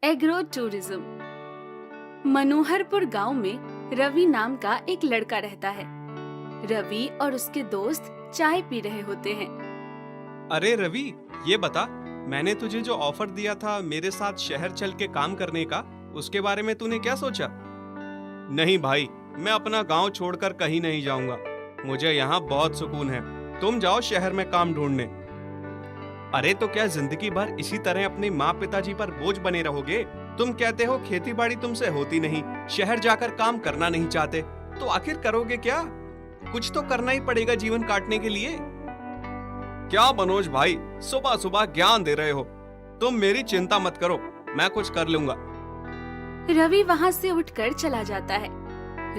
Agro tourism. Manoharpur गांव में रवि नाम का एक लड़का रहता है। रवि और उसके दोस्त चाय पी रहे होते हैं। अरे रवि, ये बता, मैंने तुझे जो ऑफर दिया था मेरे साथ शहर चल के काम करने का, उसके बारे में तूने क्या सोचा? नहीं भाई, मैं अपना गांव छोड़कर कहीं नहीं जाऊंगा। मुझे यहाँ बहुत सुकून है। तुम जाओ शहर में काम ढूंढने। अरे तो क्या जिंदगी भर इसी तरह अपने माँ पिताजी पर बोझ बने रहोगे? तुम कहते हो खेती बाड़ी तुमसे होती नहीं, शहर जाकर काम करना नहीं चाहते, तो आखिर करोगे क्या? कुछ तो करना ही पड़ेगा जीवन काटने के लिए। क्या मनोज भाई, सुबह सुबह ज्ञान दे रहे हो? तुम मेरी चिंता मत करो, मैं कुछ कर लूंगा। रवि वहाँ से उठकर चला जाता है।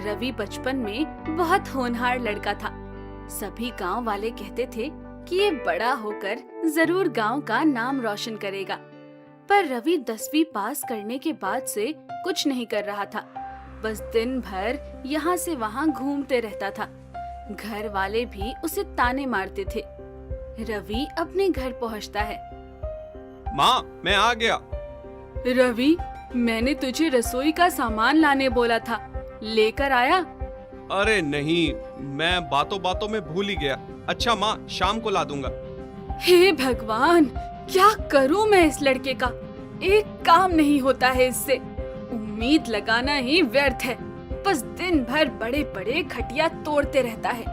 रवि बचपन में बहुत होनहार लड़का था। सभी गांव वाले कहते थे कि ये बड़ा होकर जरूर गांव का नाम रोशन करेगा। पर रवि 10वीं पास करने के बाद से कुछ नहीं कर रहा था। बस दिन भर यहाँ से वहाँ घूमते रहता था। घर वाले भी उसे ताने मारते थे। रवि अपने घर पहुँचता है। माँ, मैं आ गया। रवि, मैंने तुझे रसोई का सामान लाने बोला था, लेकर आया? अरे नहीं, मैं बातों बातों में भूल ही गया। अच्छा माँ, शाम को ला दूंगा। हे भगवान, क्या करूं मैं इस लड़के का? एक काम नहीं होता है इससे। उम्मीद लगाना ही व्यर्थ है। बस दिन भर बड़े बड़े खटिया तोड़ते रहता है।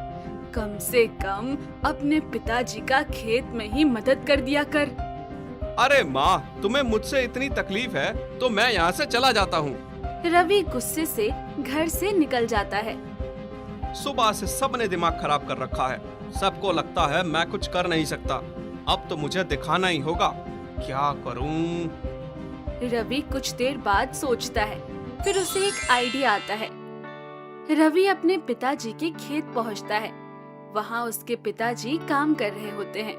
कम से कम अपने पिताजी का खेत में ही मदद कर दिया कर। अरे माँ, तुम्हें मुझसे इतनी तकलीफ है तो मैं यहाँ से चला जाता हूँ। रवि गुस्से से घर से निकल जाता है। सुबह से सबने दिमाग खराब कर रखा है। सबको लगता है मैं कुछ कर नहीं सकता। अब तो मुझे दिखाना ही होगा। क्या करूं? रवि कुछ देर बाद सोचता है। फिर उसे एक आइडिया आता है। रवि अपने पिताजी के खेत पहुंचता है। वहां उसके पिताजी काम कर रहे होते हैं।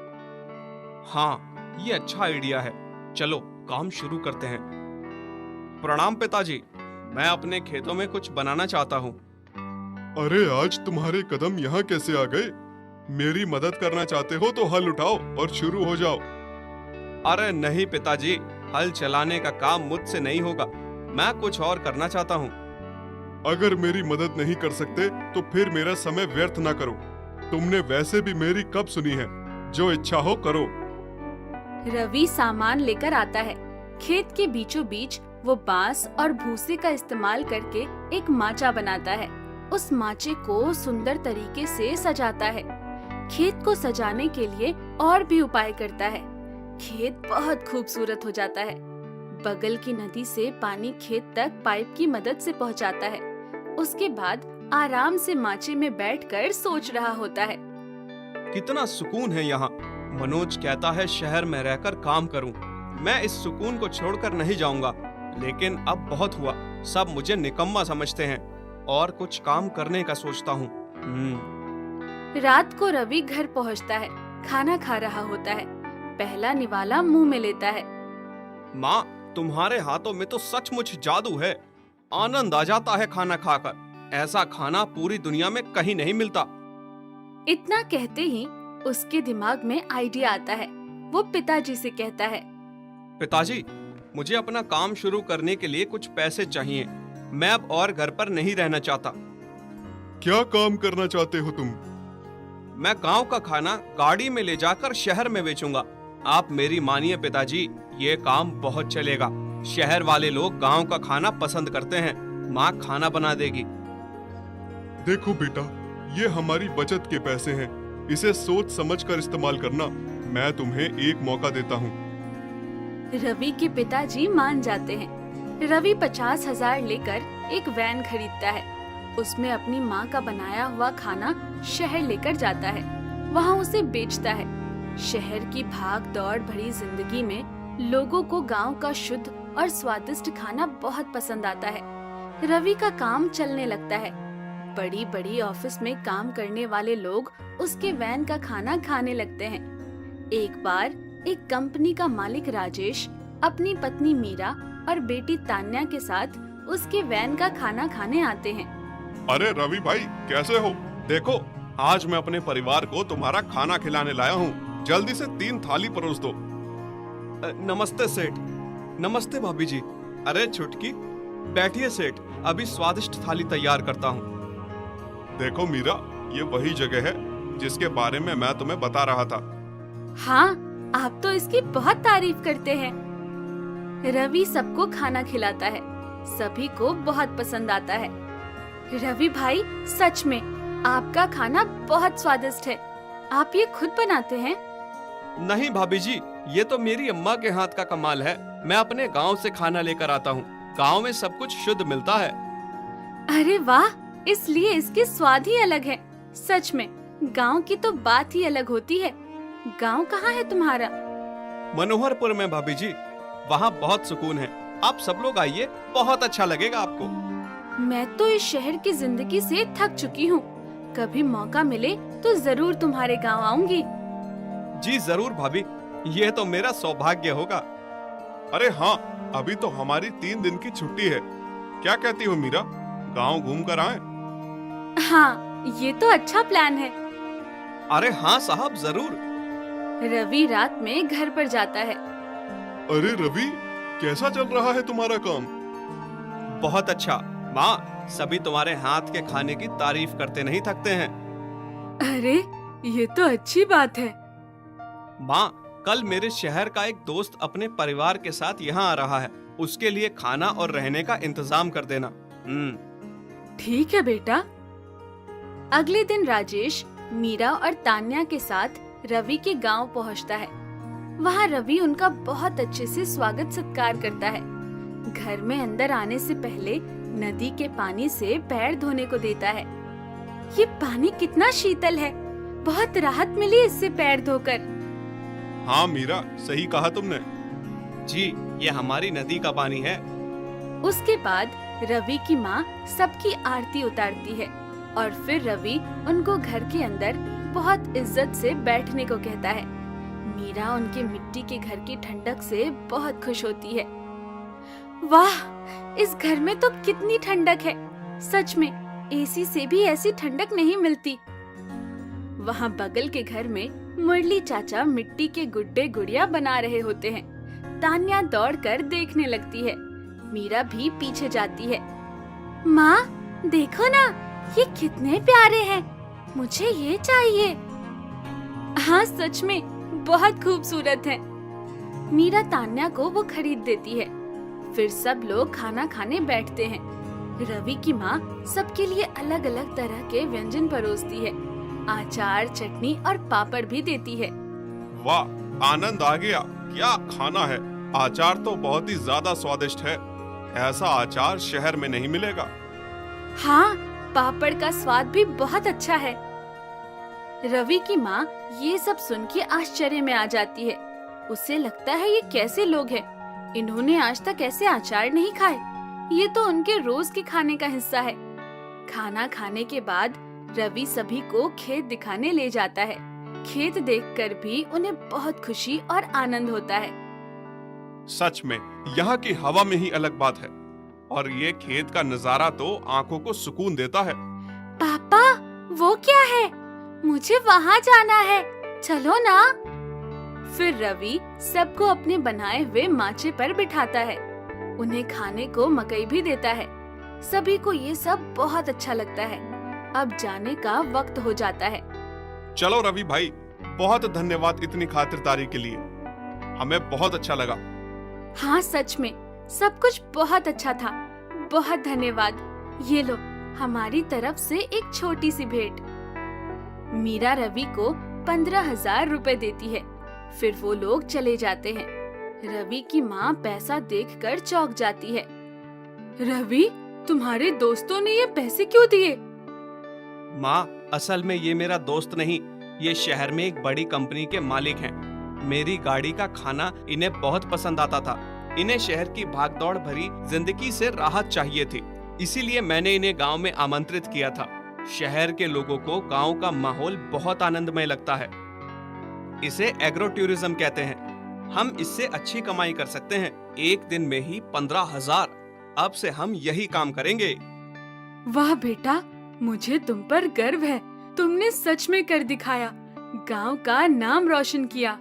हाँ, ये अच्छा आइडिया है। चलो काम शुरू करते हैं। प्रणाम पिताजी, मैं अपने खेतों में कुछ बनाना चाहता हूँ। अरे आज तुम्हारे कदम यहाँ कैसे आ गए? मेरी मदद करना चाहते हो तो हल उठाओ और शुरू हो जाओ। अरे नहीं पिताजी, हल चलाने का काम मुझसे नहीं होगा। मैं कुछ और करना चाहता हूँ। अगर मेरी मदद नहीं कर सकते तो फिर मेरा समय व्यर्थ ना करो। तुमने वैसे भी मेरी कब सुनी है? जो इच्छा हो करो। रवि सामान लेकर आता है। खेत के बीचों बीच वो बांस और भूसे का इस्तेमाल करके एक माचा बनाता है। उस माचे को सुंदर तरीके से सजाता है। खेत को सजाने के लिए और भी उपाय करता है। खेत बहुत खूबसूरत हो जाता है। बगल की नदी से पानी खेत तक पाइप की मदद से पहुंचाता है। उसके बाद आराम से माचे में बैठकर सोच रहा होता है। कितना सुकून है यहाँ। मनोज कहता है शहर में रहकर काम करूं। मैं इस सुकून को छोड़कर नहीं जाऊंगा। लेकिन अब बहुत हुआ। सब मुझे निकम्मा समझते हैं और कुछ काम करने का सोचता हूँ। रात को रवि घर पहुँचता है। खाना खा रहा होता है। पहला निवाला मुंह में लेता है। माँ, तुम्हारे हाथों में तो सचमुच जादू है। आनंद आ जाता है खाना खाकर। ऐसा खाना पूरी दुनिया में कहीं नहीं मिलता। इतना कहते ही उसके दिमाग में आइडिया आता है। वो पिताजी से कहता है, पिताजी, मुझे अपना काम शुरू करने के लिए कुछ पैसे चाहिए। मैं अब और घर पर नहीं रहना चाहता। क्या काम करना चाहते हो तुम? मैं गांव का खाना गाड़ी में ले जाकर शहर में बेचूंगा। आप मेरी मानिए पिताजी, ये काम बहुत चलेगा। शहर वाले लोग गांव का खाना पसंद करते हैं। माँ खाना बना देगी। देखो बेटा, ये हमारी बचत के पैसे हैं। इसे सोच समझ कर इस्तेमाल करना। मैं तुम्हें एक मौका देता हूँ। रवि के पिताजी मान जाते हैं। रवि 50,000 लेकर एक वैन खरीदता है। उसमें अपनी माँ का बनाया हुआ खाना शहर लेकर जाता है। वहाँ उसे बेचता है। शहर की भाग दौड़ भरी जिंदगी में लोगों को गांव का शुद्ध और स्वादिष्ट खाना बहुत पसंद आता है। रवि का काम चलने लगता है। बड़ी बड़ी ऑफिस में काम करने वाले लोग उसके वैन का खाना खाने लगते हैं। एक बार एक कंपनी का मालिक राजेश अपनी पत्नी मीरा और बेटी तान्या के साथ उसके वैन का खाना खाने आते हैं। अरे रवि भाई, कैसे हो? देखो, आज मैं अपने परिवार को तुम्हारा खाना खिलाने लाया हूँ। जल्दी से 3 थाली परोस दो। नमस्ते सेठ। नमस्ते भाभी जी। अरे छुटकी, बैठिए सेठ, अभी स्वादिष्ट थाली तैयार करता हूँ। देखो मीरा, ये वही जगह है जिसके बारे में मैं तुम्हें बता रहा था। हाँ, आप तो इसकी बहुत तारीफ करते हैं। रवि सबको खाना खिलाता है, सभी को बहुत पसंद आता है। रवि भाई, सच में आपका खाना बहुत स्वादिष्ट है। आप ये खुद बनाते हैं? नहीं भाभी जी, ये तो मेरी अम्मा के हाथ का कमाल है। मैं अपने गांव से खाना लेकर आता हूँ। गांव में सब कुछ शुद्ध मिलता है। अरे वाह, इसलिए इसके स्वाद ही अलग है। सच में गांव की तो बात ही अलग होती है। गांव कहाँ है तुम्हारा? मनोहरपुर में भाभी जी, वहाँ बहुत सुकून है। आप सब लोग आइए, बहुत अच्छा लगेगा आपको। मैं तो इस शहर की जिंदगी से थक चुकी हूँ। कभी मौका मिले तो जरूर तुम्हारे गांव आऊंगी। जी जरूर भाभी, ये तो मेरा सौभाग्य होगा। अरे हाँ, अभी तो हमारी 3 दिन की छुट्टी है। क्या कहती हो मीरा, गांव घूम कर आए? हाँ, ये तो अच्छा प्लान है। अरे हाँ साहब, जरूर। रवि रात में घर पर जाता है। अरे रवि, कैसा चल रहा है तुम्हारा काम? बहुत अच्छा माँ, सभी तुम्हारे हाथ के खाने की तारीफ करते नहीं थकते हैं। अरे, ये तो अच्छी बात है। माँ, कल मेरे शहर का एक दोस्त अपने परिवार के साथ यहाँ आ रहा है। उसके लिए खाना और रहने का इंतजाम कर देना। ठीक है बेटा। अगले दिन राजेश, मीरा और तान्या के साथ रवि के गांव पहुंचता है। वहाँ रवि उनका बहुत अच्छे से स्वागत सत्कार करता है। घर में अंदर आने से पहले नदी के पानी से पैर धोने को देता है। ये पानी कितना शीतल है, बहुत राहत मिली इससे पैर धोकर। हाँ मीरा, सही कहा तुमने। जी, ये हमारी नदी का पानी है। उसके बाद रवि की माँ सबकी आरती उतारती है और फिर रवि उनको घर के अंदर बहुत इज्जत से बैठने को कहता है। मीरा उनके मिट्टी के घर की ठंडक से बहुत खुश होती है। वाह, इस घर में तो कितनी ठंडक है। सच में एसी से भी ऐसी ठंडक नहीं मिलती। वहाँ बगल के घर में मुरली चाचा मिट्टी के गुड्डे गुड़िया बना रहे होते हैं। तान्या दौड़कर देखने लगती है। मीरा भी पीछे जाती है। माँ, देखो ना, ये कितने प्यारे हैं। मुझे ये चाहिए। हाँ, सच में बहुत खूबसूरत है। मीरा तान्या को वो खरीद देती है। फिर सब लोग खाना खाने बैठते हैं। रवि की माँ सबके लिए अलग अलग तरह के व्यंजन परोसती है। अचार, चटनी और पापड़ भी देती है। वाह, आनंद आ गया। क्या खाना है। अचार तो बहुत ही ज्यादा स्वादिष्ट है। ऐसा अचार शहर में नहीं मिलेगा। हाँ, पापड़ का स्वाद भी बहुत अच्छा है। रवि की माँ ये सब सुन के आश्चर्य में आ जाती है। उसे लगता है ये कैसे लोग हैं? इन्होंने आज तक ऐसे अचार नहीं खाए। ये तो उनके रोज के खाने का हिस्सा है। खाना खाने के बाद रवि सभी को खेत दिखाने ले जाता है। खेत देखकर भी उन्हें बहुत खुशी और आनंद होता है। सच में यहाँ की हवा में ही अलग बात है और ये खेत का नजारा तो आंखों को सुकून देता है। पापा, वो क्या है? मुझे वहाँ जाना है, चलो ना। फिर रवि सबको अपने बनाए हुए माचे पर बिठाता है। उन्हें खाने को मकई भी देता है। सभी को ये सब बहुत अच्छा लगता है। अब जाने का वक्त हो जाता है। चलो रवि भाई, बहुत धन्यवाद इतनी खातिरदारी के लिए। हमें बहुत अच्छा लगा। हाँ, सच में सब कुछ बहुत अच्छा था। बहुत धन्यवाद। ये लो, हमारी तरफ से एक छोटी सी भेंट। मीरा रवि को 15,000 रुपए देती है। फिर वो लोग चले जाते हैं। रवि की माँ पैसा देखकर चौंक जाती है। रवि, तुम्हारे दोस्तों ने ये पैसे क्यों दिए? माँ, असल में ये मेरा दोस्त नहीं, ये शहर में एक बड़ी कंपनी के मालिक हैं। मेरी गाड़ी का खाना इन्हें बहुत पसंद आता था। इन्हें शहर की भागदौड़ भरी जिंदगी से राहत चाहिए थी, इसीलिए मैंने इन्हें गांव में आमंत्रित किया था। शहर के लोगों को गांव का माहौल बहुत आनंदमय लगता है। इसे एग्रो टूरिज्म कहते हैं। हम इससे अच्छी कमाई कर सकते हैं। एक दिन में ही 15,000। अब से हम यही काम करेंगे। वाह बेटा, मुझे तुम पर गर्व है। तुमने सच में कर दिखाया, गांव का नाम रोशन किया।